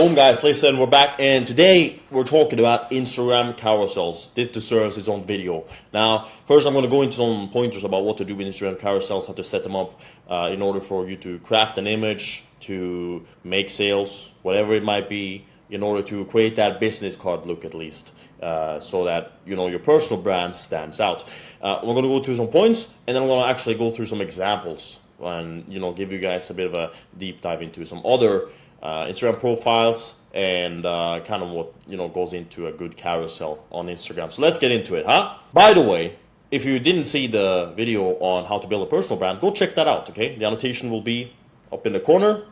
Boom guys, listen, we're back and today we're talking about Instagram carousels. This deserves its own video. Now, first I'm going to go into some pointers about what to do with Instagram carousels, how to set them up in order for you to craft an image, to make sales, whatever it might be, in order to create that business card look at least, so that, you know, your personal brand stands out. We're going to go through some points and then I'm going to actually go through some examples and, you know, give you guys a bit of a deep dive into some other Instagram profiles and kind of what, you know, goes into a good carousel on Instagram. So let's get into it, huh? By the way, if you didn't see the video on how to build a personal brand, go check that out, okay? The annotation will be up in the corner.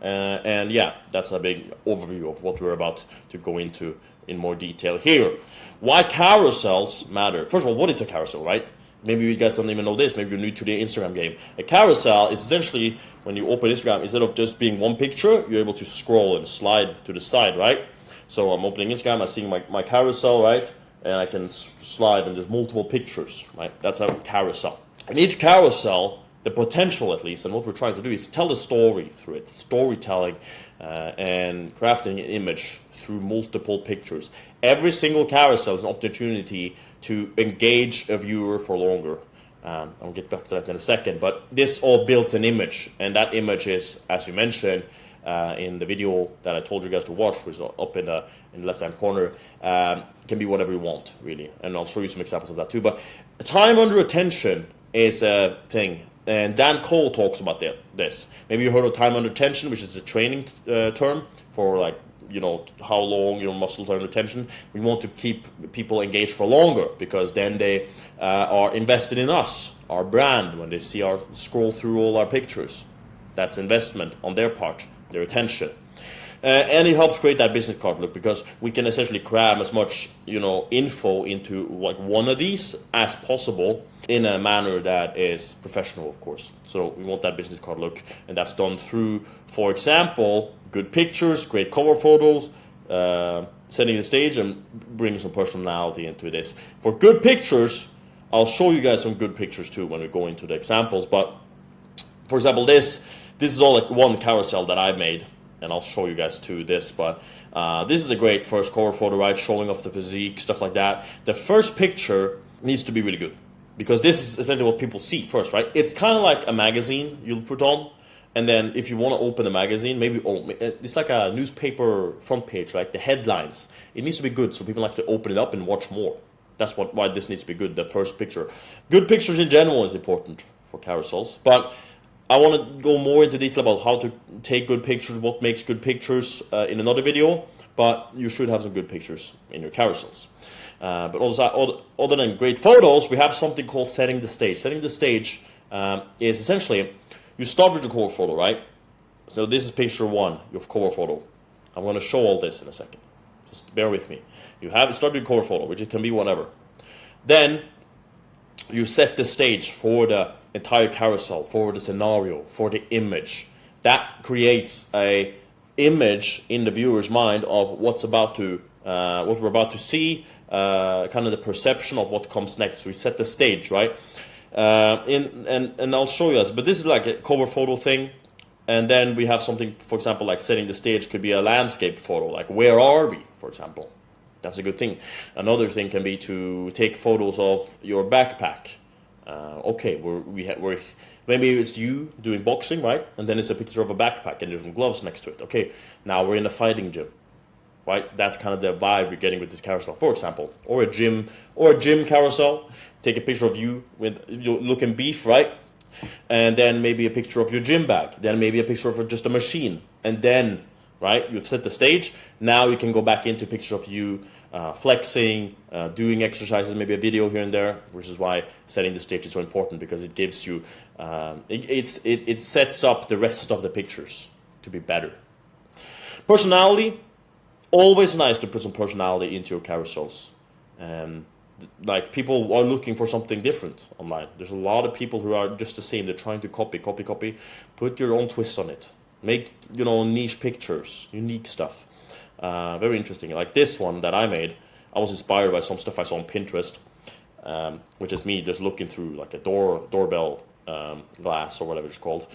And yeah, that's a big overview of what we're about to go into in more detail here. Why carousels matter. First of all, what is a carousel, right? Maybe you guys don't even know this. Maybe you're new to the Instagram game. A carousel is essentially when you open Instagram, instead of just being one picture, you're able to scroll and slide to the side, right? So I'm opening Instagram, I'm seeing my carousel, right? And I can slide and there's multiple pictures, right? That's a carousel. And each carousel, the potential at least, and what we're trying to do is tell a story through it. Storytelling and crafting an image through multiple pictures. Every single carousel is an opportunity to engage a viewer for longer. I'll get back to that in a second, but this all builds an image, and that image is, as you mentioned in the video that I told you guys to watch, which is up in the left-hand corner, can be whatever you want, really, and I'll show you some examples of that too. But time under attention is a thing, and Dan Cole talks about this. Maybe you heard of time under tension, which is a training term for, like, you know, how long your muscles are under tension. We want to keep people engaged for longer because then they are invested in us, our brand, when they see our scroll through all our pictures. That's investment on their part, their attention. And it helps create that business card look because we can essentially cram as much, you know, info into like one of these as possible in a manner that is professional, of course. So we want that business card look, and that's done through, for example, good pictures, great cover photos, setting the stage and bringing some personality into this. For good pictures, I'll show you guys some good pictures too when we go into the examples. But for example, this is all like one carousel that I made, and I'll show you guys too this. But this is a great first cover photo, right? Showing off the physique, stuff like that. The first picture needs to be really good because this is essentially what people see first, right? It's kind of like a magazine you'll put on. And then if you want to open a magazine, maybe it's like a newspaper front page, right? The headlines. It needs to be good so people like to open it up and watch more. That's why this needs to be good, the first picture. Good pictures in general is important for carousels. But I want to go more into detail about how to take good pictures, what makes good pictures in another video. But you should have some good pictures in your carousels. But also, other than great photos, we have something called setting the stage. Setting the stage is essentially... You start with your cover photo, right? So this is picture one, your cover photo. I'm going to show all this in a second. Just bear with me. You start with your cover photo, which it can be whatever. Then you set the stage for the entire carousel, for the scenario, for the image. That creates a image in the viewer's mind of what we're about to see, kind of the perception of what comes next. So we set the stage, right? And I'll show you this, but this is like a cover photo thing, and then we have something, for example, like setting the stage could be a landscape photo, like where are we, for example. That's a good thing. Another thing can be to take photos of your backpack. Okay, maybe it's you doing boxing, right? And then it's a picture of a backpack and there's some gloves next to it. Okay, now we're in a fighting gym. Right, that's kind of the vibe you're getting with this carousel, for example, or a gym carousel. Take a picture of you with you looking beef, right? And then maybe a picture of your gym bag. Then maybe a picture of just a machine. And then, right, you've set the stage. Now you can go back into a picture of you flexing, doing exercises, maybe a video here and there, which is why setting the stage is so important because it gives you, it sets up the rest of the pictures to be better. Personality. Always nice to put some personality into your carousels. Like, people are looking for something different online. There's a lot of people who are just the same. They're trying to copy. Put your own twist on it. Make, you know, niche pictures, unique stuff. Very interesting. Like this one that I made, I was inspired by some stuff I saw on Pinterest, which is me just looking through like a doorbell glass or whatever it's called.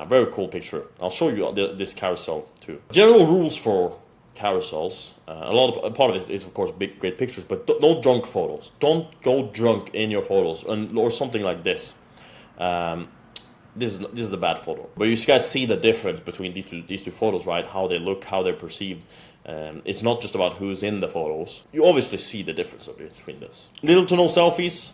Very cool picture. I'll show you this carousel too. General rules for carousels. A part of it is of course great pictures, but no drunk photos. Don't go drunk in your photos, or something like this. This is the bad photo. But you guys see the difference between these two photos, right? How they look, how they're perceived. It's not just about who's in the photos. You obviously see the difference between this. Little to no selfies.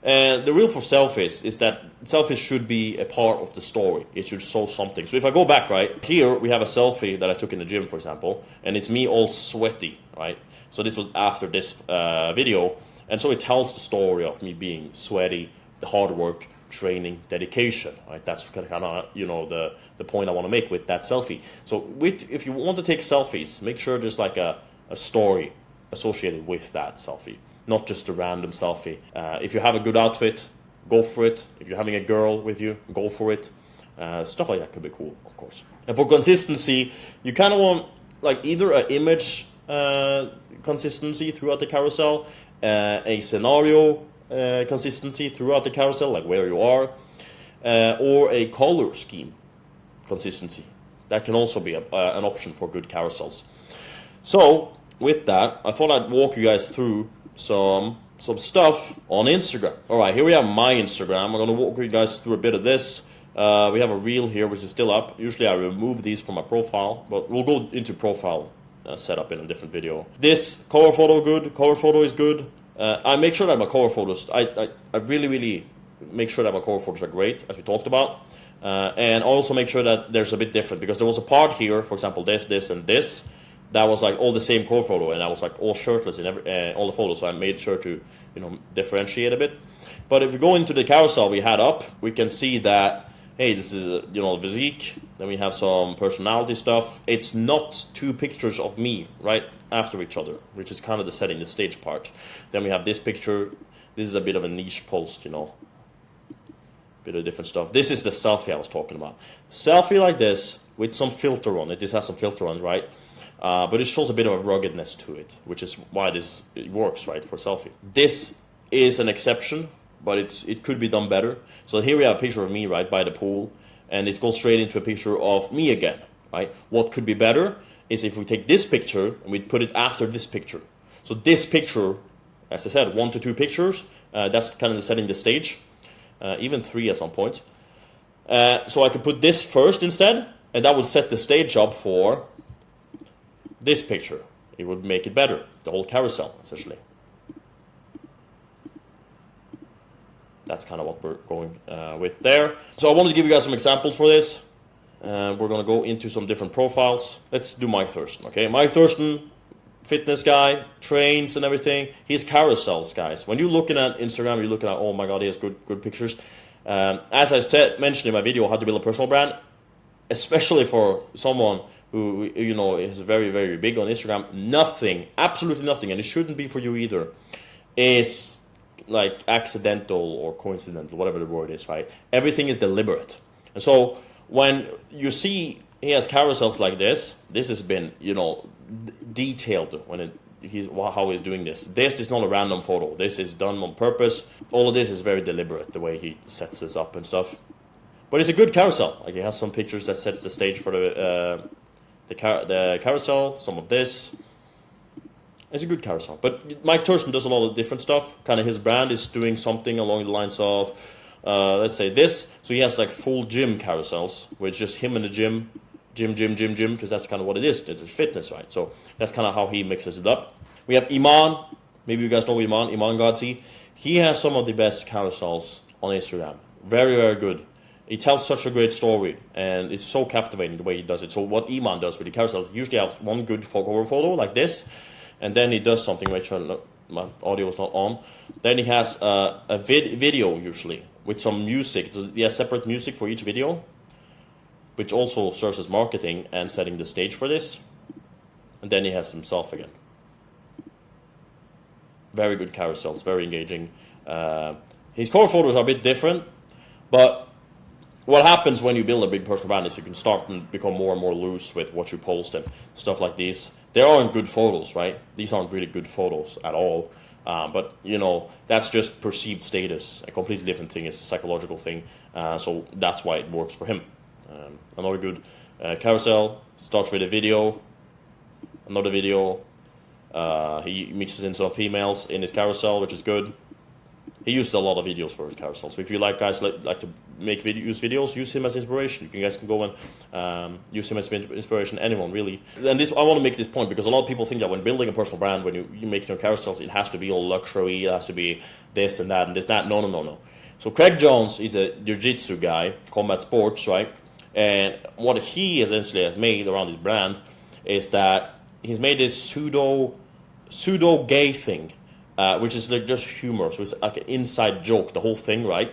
And the rule for selfies is that selfies should be a part of the story. It should show something. So if I go back, right, here we have a selfie that I took in the gym, for example, and it's me all sweaty, right? So this was after this video, and so it tells the story of me being sweaty, the hard work, training, dedication, right? That's kind of, you know, the point I want to make with that selfie. So if you want to take selfies, make sure there's like a story associated with that selfie. Not just a random selfie. If you have a good outfit, go for it. If you're having a girl with you, go for it. Stuff like that could be cool, of course. And for consistency, you kind of want like either an image consistency throughout the carousel, a scenario consistency throughout the carousel, like where you are, or a color scheme consistency. That can also be an option for good carousels. So with that, I thought I'd walk you guys through some stuff on Instagram. Alright, here we have my Instagram. I'm going to walk you guys through a bit of this. We have a reel here which is still up. Usually I remove these from my profile, but we'll go into profile setup in a different video. This cover photo is good. I make sure that my cover photos, I really make sure that my cover photos are great, as we talked about. And also make sure that there's a bit different, because there was a part here, for example, this, and this, that was like all the same cover photo, and I was like all shirtless in all the photos, so I made sure to, you know, differentiate a bit. But if we go into the carousel we had up, we can see that, hey, this is, you know, physique, then we have some personality stuff. It's not two pictures of me right after each other, which is kind of the setting the stage part. Then we have this picture. This is a bit of a niche post, you know, bit of different stuff. This is the selfie I was talking about. Selfie like this with some filter on it. This has some filter on it, right? But it shows a bit of a ruggedness to it, which is why it works, right, for selfie. This is an exception, but it could be done better. So here we have a picture of me, right, by the pool, and it goes straight into a picture of me again, right? What could be better is if we take this picture and we put it after this picture. So this picture, as I said, 1 to 2 pictures, that's kind of setting the stage, even 3 at some point. So I could put this first instead, and that would set the stage up for this picture. It would make it better, the whole carousel, essentially. That's kind of what we're going with there. So I wanted to give you guys some examples for this. We're going to go into some different profiles. Let's do Mike Thurston, okay? Mike Thurston, fitness guy, trains and everything. He's carousels, guys. When you're looking at Instagram, you're looking at, oh my God, he has good pictures. As I mentioned in my video, how to build a personal brand, especially for someone who, you know, is very, very big on Instagram, nothing, absolutely nothing, and it shouldn't be for you either, is like accidental or coincidental, whatever the word is, right? Everything is deliberate. And so when you see he has carousels like this has been, you know, detailed when how he's doing this. This is not a random photo. This is done on purpose. All of this is very deliberate, the way he sets this up and stuff. But it's a good carousel. Like, he has some pictures that sets the stage for the carousel, some of this. It's a good carousel. But Mike Thurston does a lot of different stuff. Kind of his brand is doing something along the lines of, let's say this. So he has like full gym carousels, where it's just him in the gym, because that's kind of what it is. It's fitness, right? So that's kind of how he mixes it up. We have Iman. Maybe you guys know Iman Godzi. He has some of the best carousels on Instagram. Very, very good. He tells such a great story, and it's so captivating the way he does it. So what Iman does with the carousels, usually has one good cover photo like this, and then he does something. Make sure my audio is not on. Then he has a video usually with some music. He has separate music for each video, which also serves as marketing and setting the stage for this. And then he has himself again. Very good carousels, very engaging. His cover photos are a bit different, but what happens when you build a big personal brand is you can start and become more and more loose with what you post and stuff like these. They aren't good photos, right? These aren't really good photos at all. But you know, that's just perceived status. A completely different thing. It's a psychological thing. So that's why it works for him. Another good carousel starts with a video. Another video. He mixes in some females in his carousel, which is good. He used a lot of videos for his carousel. So if you like guys like to use videos, use him as inspiration. You guys can go and use him as inspiration. Anyone really. And this, I want to make this point because a lot of people think that when building a personal brand, when you make your carousels, it has to be all luxury. It has to be this and that and this that. No. So Craig Jones is a jiu-jitsu guy, combat sports, right? And what he essentially has made around his brand is that he's made this pseudo gay thing, which is like just humor. So it's like an inside joke, the whole thing, right?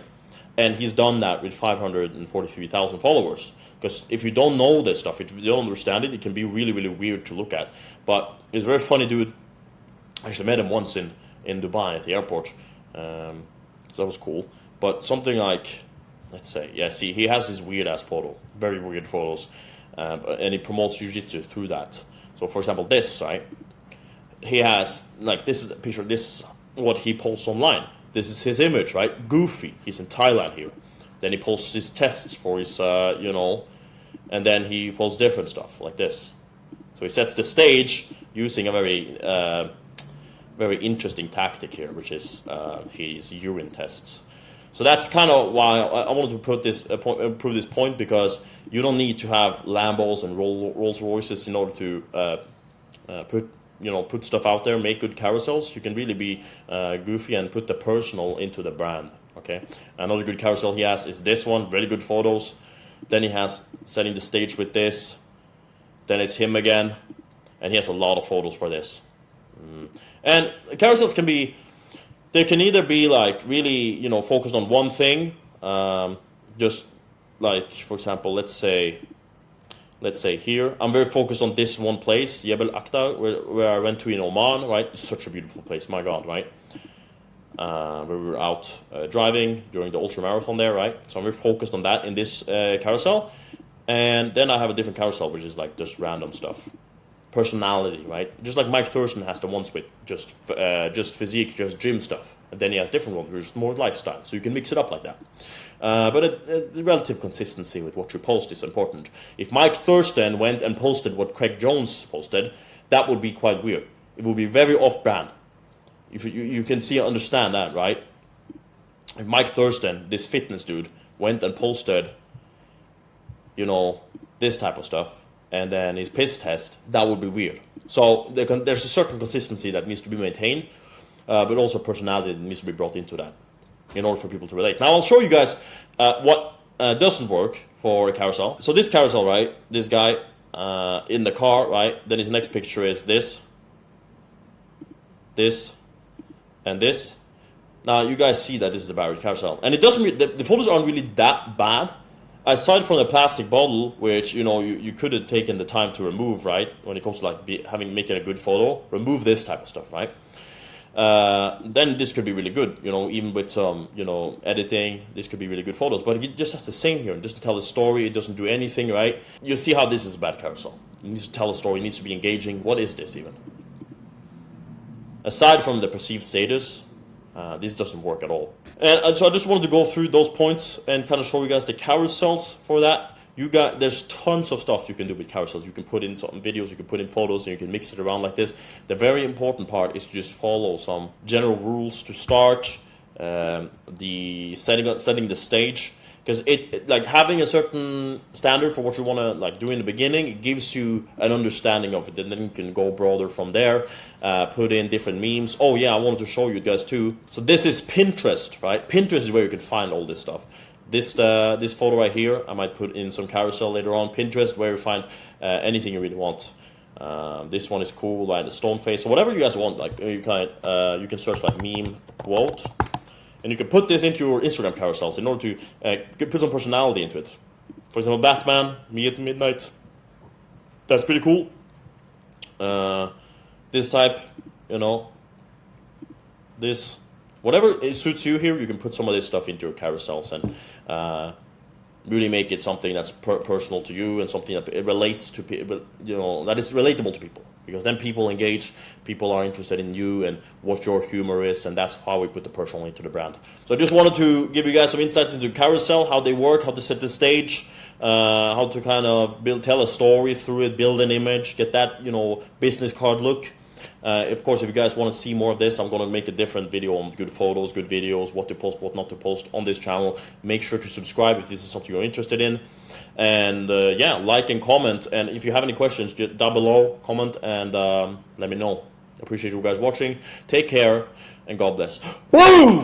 And he's done that with 543,000 followers. Because if you don't know this stuff, if you don't understand it, it can be really, really weird to look at. But he's a very funny dude. I actually met him once in Dubai at the airport. So that was cool. But something like, let's say, yeah, see, he has this weird-ass photo. Very weird photos. And he promotes jiu-jitsu through that. So, for example, this, right? He has, like, this is a picture, this is what he posts online. This is his image, right? Goofy. He's in Thailand here. Then he posts his tests for his, you know, and then he posts different stuff, like this. So he sets the stage using a very interesting tactic here, which is his urine tests. So that's kind of why I wanted to prove this point, because you don't need to have Lambos and Rolls Royces in order to put stuff out there, make good carousels. You can really be goofy and put the personal into the brand. Okay. Another good carousel he has is this one. Very good photos. Then he has setting the stage with this. Then it's him again, and he has a lot of photos for this. And carousels can be. They can either be like really, you know, focused on one thing, just like, for example, let's say here, I'm very focused on this one place, Jebel Akhdar, where I went to in Oman, right? It's such a beautiful place, my God, right? Where we were out driving during the ultra marathon there, right? So I'm very focused on that in this carousel, and then I have a different carousel, which is like just random stuff. Personality, right? Just like Mike Thurston has the ones with just physique, just gym stuff, and then he has different ones which is more lifestyle. So you can mix it up like that. But the relative consistency with what you post is important. If Mike Thurston went and posted what Craig Jones posted, that would be quite weird. It would be very off-brand. If you can understand that, right? If Mike Thurston, this fitness dude, went and posted, you know, this type of stuff, and then his piss test, that would be weird. So there's a certain consistency that needs to be maintained, but also personality that needs to be brought into that in order for people to relate. Now I'll show you guys what doesn't work for a carousel. So this carousel, right, this guy in the car, right, then his next picture is this, and this. Now you guys see that this is a bad carousel. And it doesn't, the photos aren't really that bad. Aside from the plastic bottle, which, you know, you could have taken the time to remove, right? When it comes to like making a good photo, remove this type of stuff, right? Then this could be really good, you know, even with some, you know, editing, this could be really good photos. But it just has the same here. It doesn't tell a story. It doesn't do anything, right? You see how this is a bad carousel. It needs to tell a story. It needs to be engaging. What is this even? Aside from the perceived status, this doesn't work at all. And so I just wanted to go through those points and kind of show you guys the carousels for that. There's tons of stuff you can do with carousels. You can put in some videos, you can put in photos, and you can mix it around like this. The very important part is to just follow some general rules to start, the setting the stage. Because it like having a certain standard for what you want to like do in the beginning, it gives you an understanding of it, and then you can go broader from there. Put in different memes. Oh yeah, I wanted to show you guys too. So this is Pinterest, right? Pinterest is where you can find all this stuff. This photo right here, I might put in some carousel later on. Pinterest, where you find anything you really want. This one is cool, like the stone face, or whatever you guys want. Like you can search like meme quote. And you can put this into your Instagram carousels in order to put some personality into it. For example, Batman, me at midnight. That's pretty cool. This type, you know. This. Whatever it suits you here, you can put some of this stuff into your carousels and really make it something that's personal to you and something that it relates to people, you know, that is relatable to people. because then people engage, people are interested in you and what your humor is, and that's how we put the personal into the brand. So I just wanted to give you guys some insights into Carousel, how they work, how to set the stage, how to kind of tell a story through it, build an image, get that, you know, business card look. Of course, if you guys want to see more of this, I'm going to make a different video on good photos, good videos, what to post, what not to post on this channel. Make sure to subscribe if this is something you're interested in. And yeah, like and comment. And if you have any questions, just down below, comment and let me know. Appreciate you guys watching. Take care and God bless. Woo!